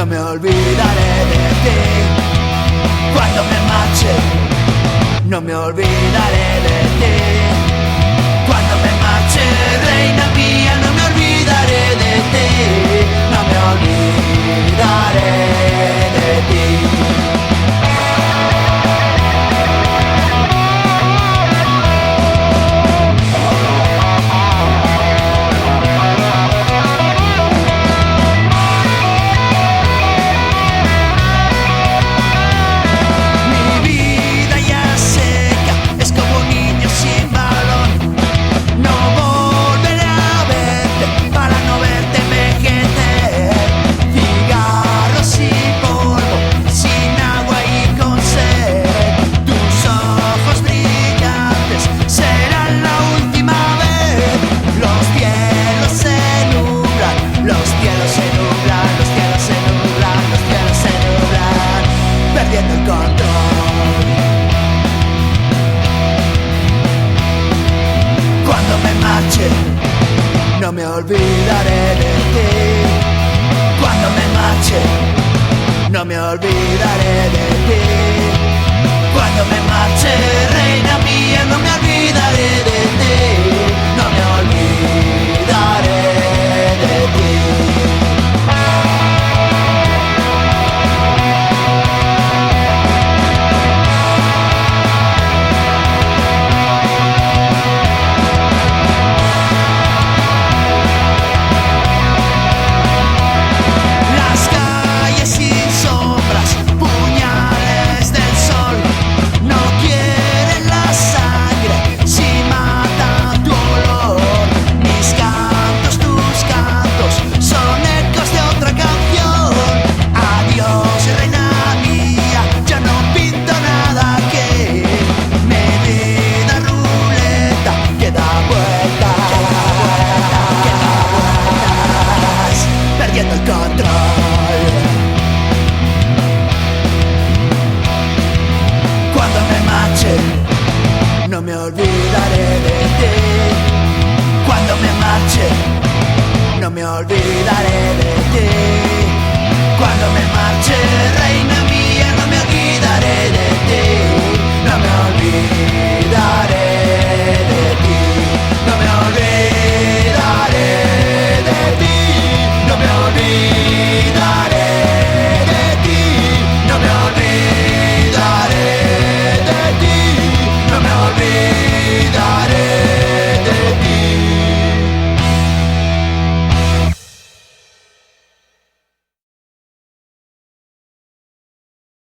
no me olvidaré de ti. Cuando me marche, no me olvidaré de ti. Cuando me marche, reina mía, no me olvidaré de ti. No me olvidaré de ti. No me olvidaré de ti. Cuando me marche, no me olvidaré de ti. Cuando me marche, reina mía, no me olvidaré de ti. No me olvidaré de ti. No me olvidaré de ti. Cuando me marche, no me olvidaré